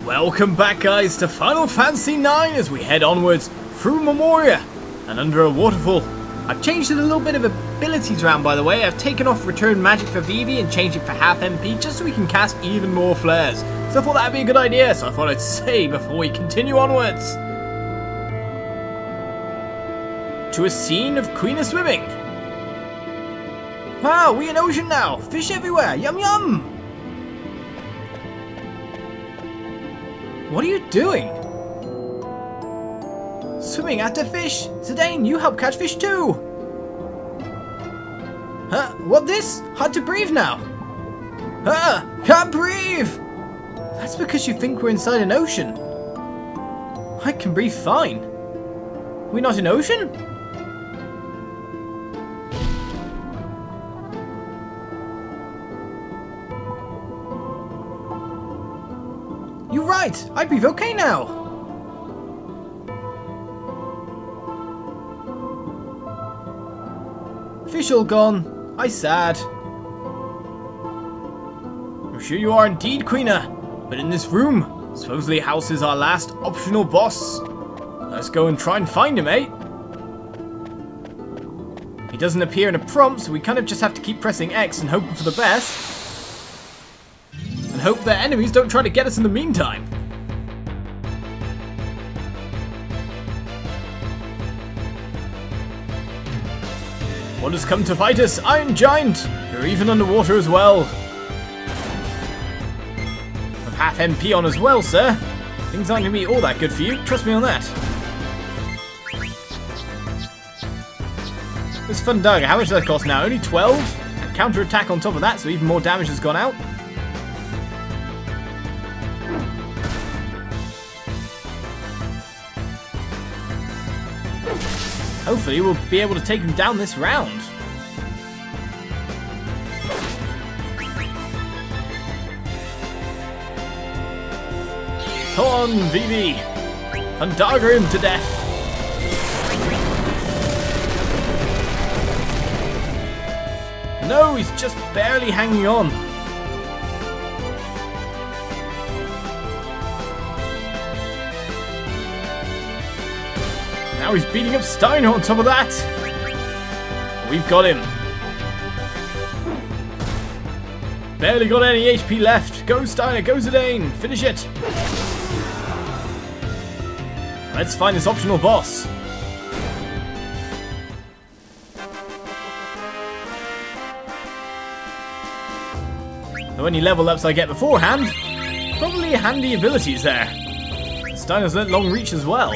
Welcome back, guys, to Final Fantasy IX as we head onwards through Memoria and under a waterfall. I've changed a little bit of abilities around, by the way. I've taken off Return Magic for Vivi and changed it for half MP just so we can cast even more flares. So I thought that'd be a good idea, so I thought I'd say before we continue onwards. To a scene of Quina swimming. Wow, we're in ocean now. Fish everywhere. Yum yum. What are you doing? Swimming after fish. Zidane, you help catch fish too. Huh? What this? Hard to breathe now. Huh? Can't breathe. That's because you think we're inside an ocean. I can breathe fine. We're not in ocean? You're right, I breathe okay now. Fish all gone. I sad. I'm sure you are indeed, Quina. But in this room, supposedly houses our last optional boss. Let's go and try and find him, eh? He doesn't appear in a prompt, so we kind of just have to keep pressing X and hoping for the best. And hope their enemies don't try to get us in the meantime. What has come to fight us? Iron Giant! You're even underwater as well. With half MP on as well, sir. Things aren't going to be all that good for you. Trust me on that. This Fundaga, how much does that cost now? Only 12? And counter attack on top of that, so even more damage has gone out. Hopefully we'll be able to take him down this round. Come on, Vivi! Fundaga him to death! No, he's just barely hanging on. Now he's beating up Steiner on top of that. We've got him. Barely got any HP left. Go Steiner, go Zidane. Finish it. Let's find this optional boss. Though any level ups I get beforehand, probably handy abilities there. Steiner's learnt long reach as well.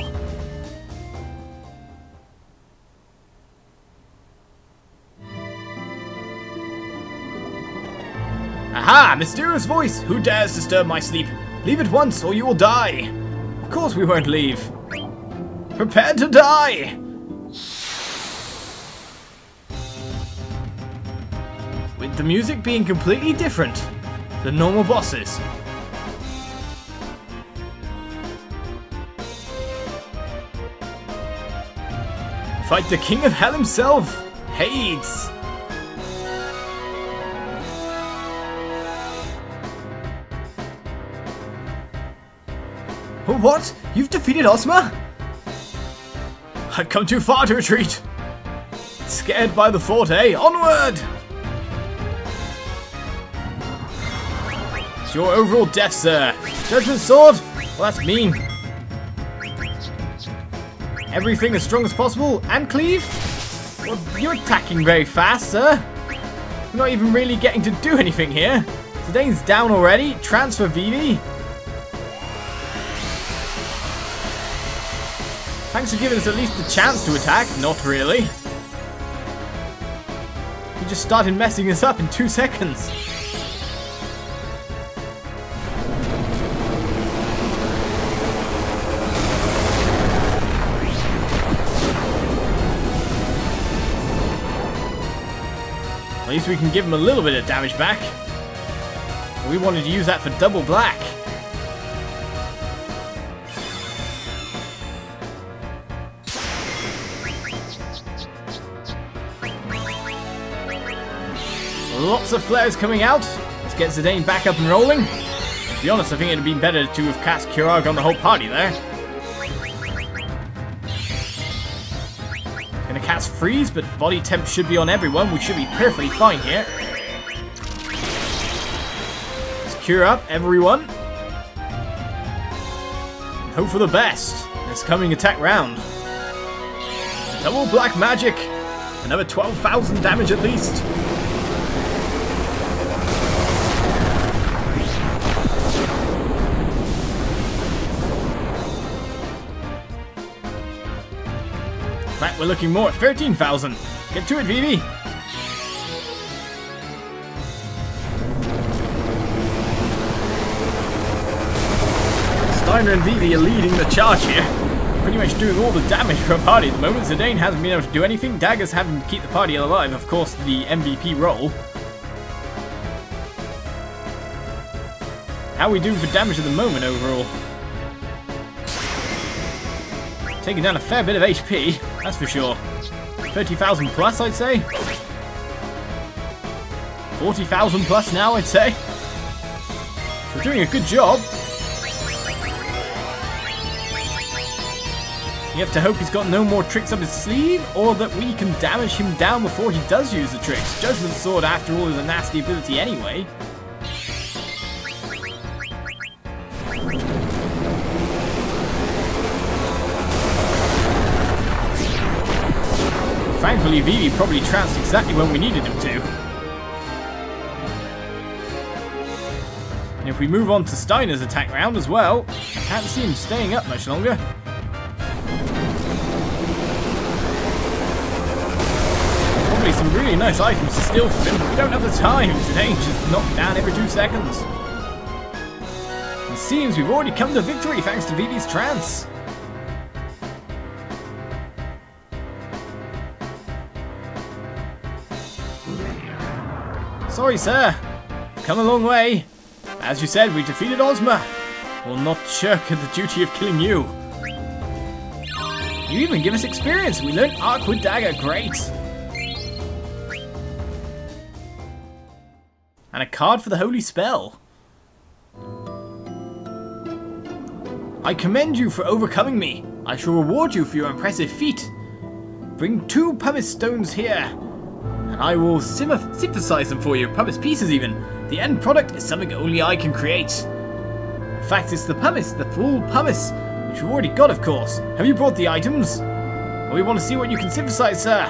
Aha! Mysterious voice! Who dares disturb my sleep? Leave at once or you will die! Of course we won't leave. Prepare to die! With the music being completely different than normal bosses. Fight the King of Hell himself, Hades! What? You've defeated Ozma? I've come too far to retreat. Scared by the thought, eh? Onward! It's your overall death, sir. Judgment Sword? Well, that's mean. Everything as strong as possible and cleave? Well, you're attacking very fast, sir. We're not even really getting to do anything here. Zidane's down already. Transfer Vivi. Thanks for giving us at least a chance to attack. Not really. You just started messing us up in 2 seconds. At least we can give him a little bit of damage back. We wanted to use that for double black. Lots of flares coming out. Let's get Zidane back up and rolling. To be honest, I think it'd be better to have cast Kurag on the whole party there. Gonna cast Freeze, but body temp should be on everyone. We should be perfectly fine here. Let's cure up everyone. And hope for the best. This coming attack round. Double black magic. Another 12,000 damage at least. In fact, we're looking more at 13,000. Get to it, Vivi. Steiner and Vivi are leading the charge here. Pretty much doing all the damage for a party at the moment. Zidane hasn't been able to do anything. Dagger's having to keep the party alive. Of course, the MVP role. How are we doing for damage at the moment overall? Taking down a fair bit of HP, that's for sure. 30,000 plus, I'd say. 40,000 plus now, I'd say. We're doing a good job. You have to hope he's got no more tricks up his sleeve, or that we can damage him down before he does use the tricks. Judgment Sword, after all, is a nasty ability anyway. Thankfully, Vivi probably trounced exactly when we needed him to. And if we move on to Steiner's attack round as well, I can't see him staying up much longer. Probably some really nice items to steal from him, but we don't have the time. Today just knocked down every 2 seconds. It seems we've already come to victory thanks to Vivi's trance. Sorry, sir. Come a long way. As you said, we defeated Ozma. We'll not shirk at the duty of killing you. You even give us experience. We learned Arc with Dagger. Great. And a card for the Holy Spell. I commend you for overcoming me. I shall reward you for your impressive feat. Bring 2 pumice stones here. And I will synthesize them for you, pumice pieces even. The end product is something only I can create. In fact, it's the pumice, the full pumice, which we've already got, of course. Have you brought the items? Well, we want to see what you can synthesize, sir.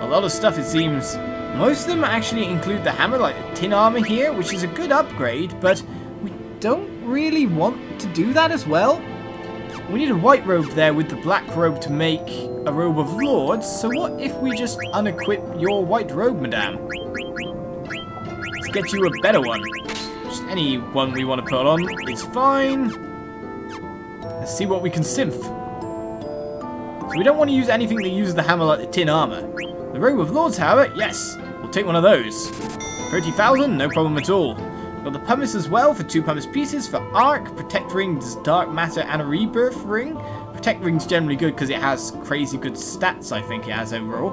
A lot of stuff, it seems. Most of them actually include the hammer, like the tin armor here, which is a good upgrade, but we don't really want to do that as well. We need a white robe there with the black robe to make a robe of lords, so what if we just unequip your white robe, madame? Let's get you a better one. Just any one we want to put on is fine. Let's see what we can synth. So we don't want to use anything that uses the hammer like the tin armor. The robe of lords, however, yes, we'll take one of those. 30,000, no problem at all. Got the pumice as well for 2 pumice pieces for Arc, Protect Rings, Dark Matter, and a Rebirth Ring. Protect Ring's generally good because it has crazy good stats, I think it has overall.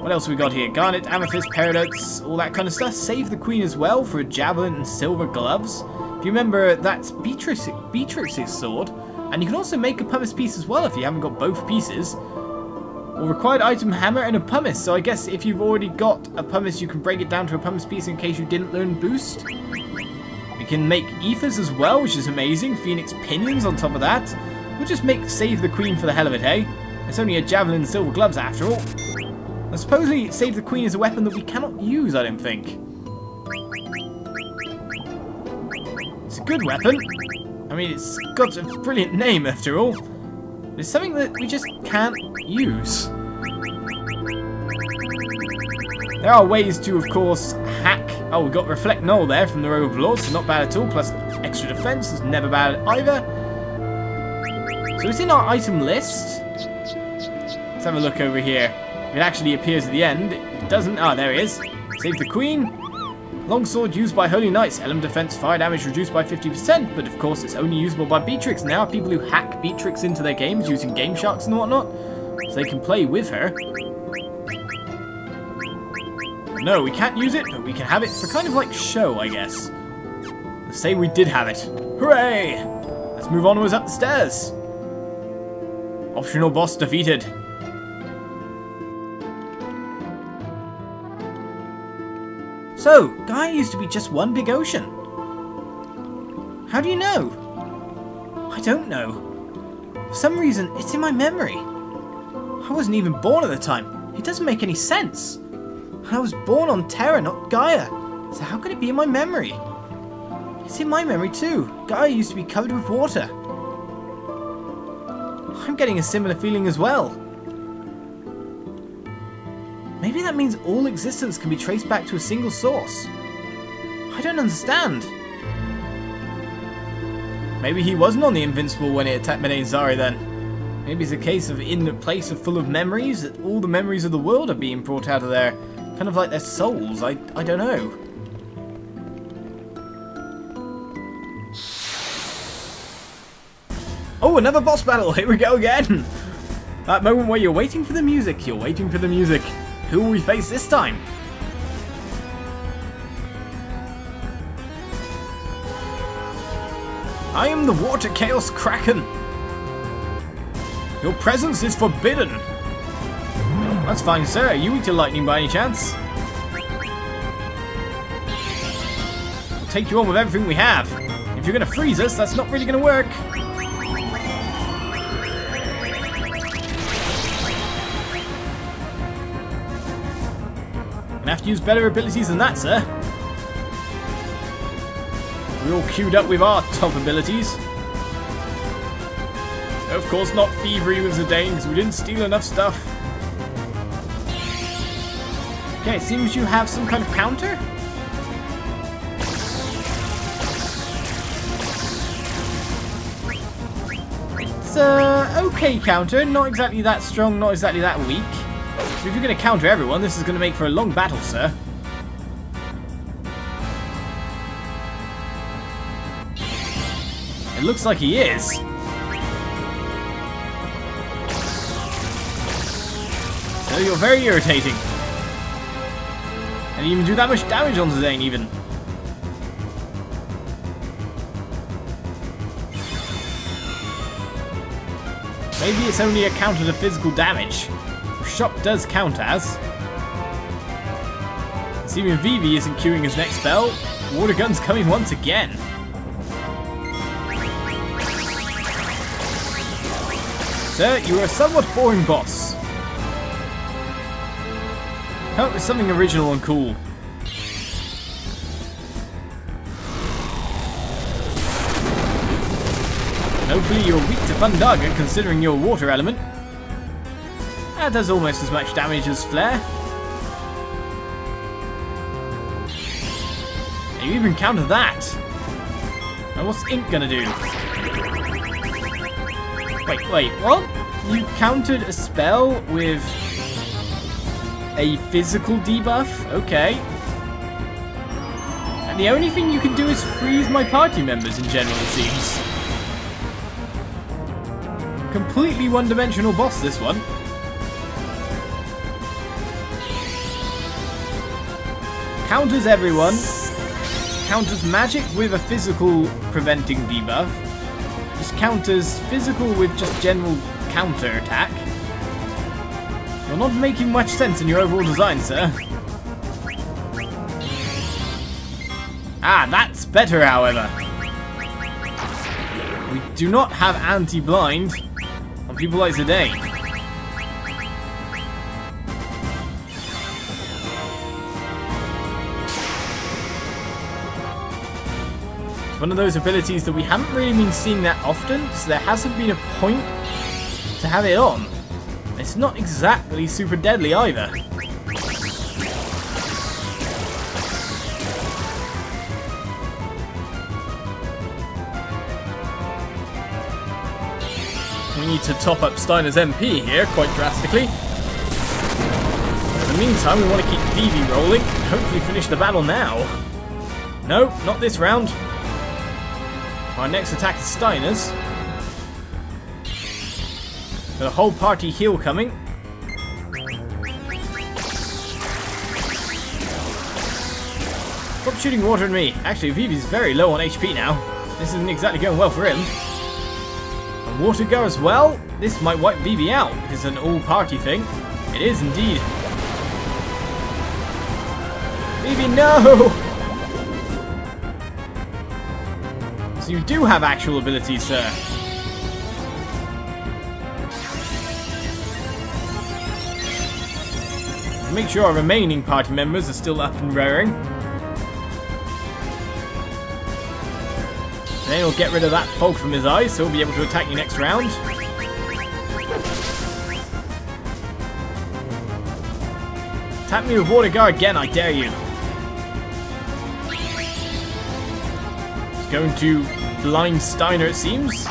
What else we got here? Garnet, Amethyst, Paradox, all that kind of stuff. Save the Queen as well for a Javelin and Silver Gloves. If you remember, that's Beatrix's sword. And you can also make a pumice piece as well if you haven't got both pieces. Or required item hammer and a pumice. So I guess if you've already got a pumice, you can break it down to a pumice piece in case you didn't learn boost. We can make ethers as well, which is amazing. Phoenix pinions on top of that. We'll just make Save the Queen for the hell of it, hey? It's only a javelin and silver gloves after all. And supposedly Save the Queen is a weapon that we cannot use, I don't think. It's a good weapon. I mean, it's got a brilliant name after all. It's something that we just can't use. There are ways to, of course, hack. Oh, we've got Reflect Null there from the Robe of Lords, so not bad at all. Plus extra defense is never bad either. So it's in our item list. Let's have a look over here. It actually appears at the end. It doesn't. Ah, there it is. Save the Queen. Longsword used by Holy Knights. Element defense, fire damage reduced by 50%, but of course it's only usable by Beatrix. And there are people who hack Beatrix into their games using Game Sharks and whatnot, so they can play with her. No, we can't use it, but we can have it for kind of like show, I guess. The say we did have it. Hooray! Let's move onwards up the stairs. Optional boss defeated. So, Gaia used to be just one big ocean. How do you know? I don't know. For some reason, it's in my memory. I wasn't even born at the time. It doesn't make any sense. I was born on Terra, not Gaia. So how could it be in my memory? It's in my memory too. Gaia used to be covered with water. I'm getting a similar feeling as well. Maybe that means all existence can be traced back to a single source. I don't understand. Maybe he wasn't on the Invincible when it attacked Menezari then. Maybe it's a case of in a place full of memories, that all the memories of the world are being brought out of there. Kind of like their souls, I don't know. Oh, another boss battle, here we go again! That moment where you're waiting for the music, Who will we face this time? I am the Water Chaos Kraken. Your presence is forbidden. That's fine, sir. Are you weak to lightning by any chance? We'll take you on with everything we have. If you're going to freeze us, that's not really going to work. Gonna have to use better abilities than that, sir. We're all queued up with our top abilities. Of course not thievery with Zidane, because we didn't steal enough stuff. Okay, it seems you have some kind of counter? It's okay counter, not exactly that strong, not exactly that weak. So if you're going to counter everyone, this is going to make for a long battle, sir. It looks like he is. So you're very irritating. And you even do that much damage on Zidane even. Maybe it's only a counter to physical damage. Shock does count as. Assuming Vivi isn't queuing his next spell, Water Gun's coming once again. Sir, you are a somewhat boring boss. Come up with something original and cool. And hopefully you're weak to Fundaga considering your water element. That does almost as much damage as Flare. And you even counter that. Now what's Ink gonna do? Wait, what? You countered a spell with a physical debuff? Okay. And the only thing you can do is freeze my party members in general, it seems. Completely one-dimensional boss, this one. Counters everyone. Counters magic with a physical preventing debuff. Just counters physical with just general counter attack. You're not making much sense in your overall design, sir. Ah, that's better, however. We do not have anti-blind on people like Zidane. It's one of those abilities that we haven't really been seeing that often, so there hasn't been a point to have it on. It's not exactly super deadly either. We need to top up Steiner's MP here quite drastically. In the meantime, we want to keep Vivi rolling and hopefully finish the battle now. No, not this round. Our next attack is Steiner's. The whole party heal coming. Stop shooting water at me. Actually, Vivi's very low on HP now. This isn't exactly going well for him. And water go as well. This might wipe Vivi out because it's an all-party thing. It is indeed. Vivi, no! So you do have actual abilities, sir. Make sure our remaining party members are still up and raring. Then he'll get rid of that fog from his eyes, so he'll be able to attack you next round. Attack me with water guard again, I dare you. He's going to blind Steiner, it seems.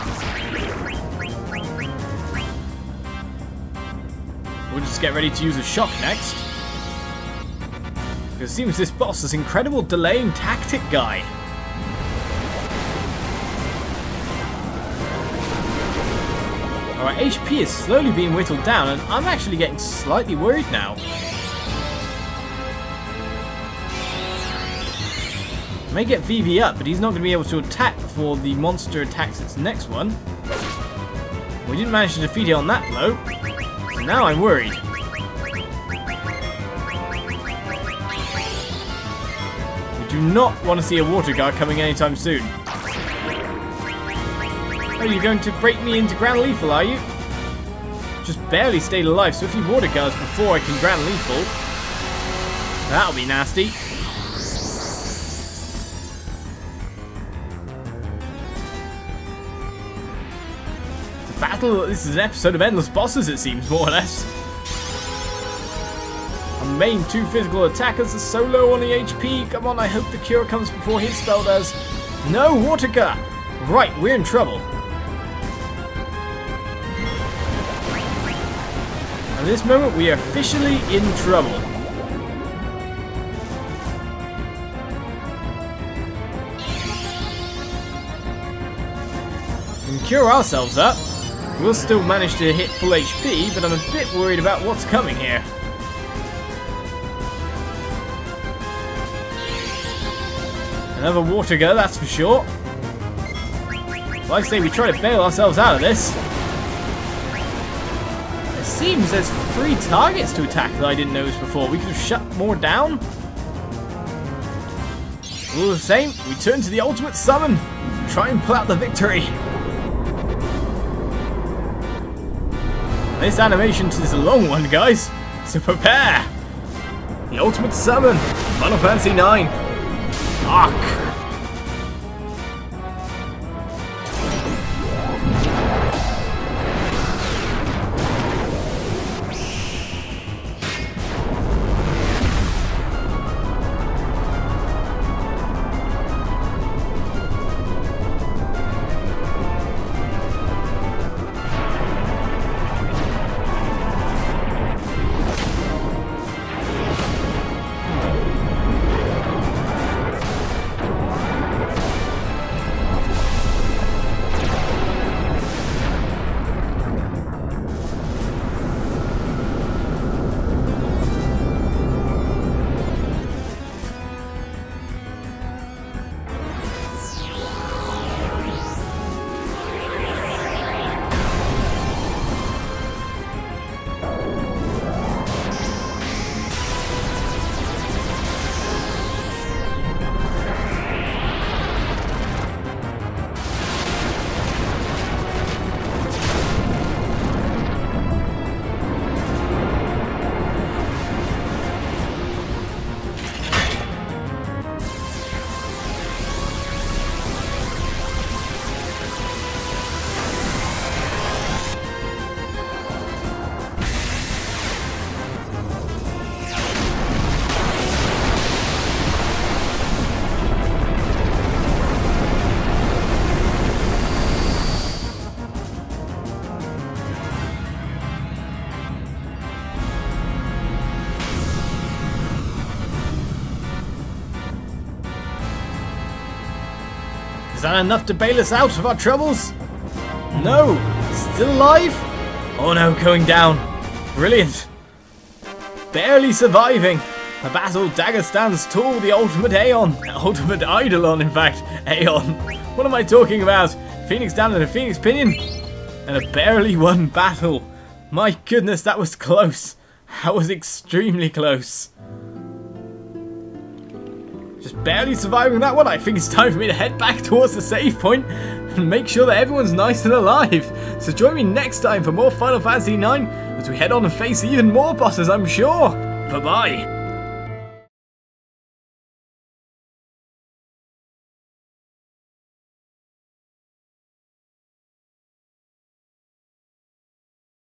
We'll just get ready to use a shock next. Because it seems this boss is incredible delaying tactic guy. Alright, HP is slowly being whittled down, and I'm actually getting slightly worried now. I may get Vivi up, but he's not going to be able to attack before the monster attacks its next one. We didn't manage to defeat it on that blow, so now I'm worried. We do not want to see a water guard coming anytime soon. Oh, you're going to break me into ground lethal, are you? Just barely stayed alive, so if he water guards before I can ground lethal, that'll be nasty. It's a battle. This is an episode of endless bosses, it seems, more or less. Our main two physical attackers are so low on the HP. Come on, I hope the cure comes before his spell does. No, water guard. Right, we're in trouble. At this moment, we are officially in trouble. We can cure ourselves up. We'll still manage to hit full HP, but I'm a bit worried about what's coming here. Another water go, that's for sure. Well, I say we try to bail ourselves out of this. Seems there's 3 targets to attack that I didn't notice before. We could have shut more down. All the same, we turn to the ultimate summon. Try and pull out the victory. This animation is a long one, guys, so prepare. The ultimate summon, Final Fantasy IX. Arc. Is that enough to bail us out of our troubles? No! Still alive? Oh no, going down. Brilliant. Barely surviving. A battle dagger stands tall, the ultimate Aeon. Ultimate Eidolon, in fact. Aeon. What am I talking about? Phoenix down and a Phoenix Pinion. And a barely won battle. My goodness, that was close. That was extremely close. Just barely surviving that one. I think it's time for me to head back towards the save point and make sure that everyone's nice and alive. So join me next time for more Final Fantasy IX as we head on and face even more bosses, I'm sure. Bye-bye.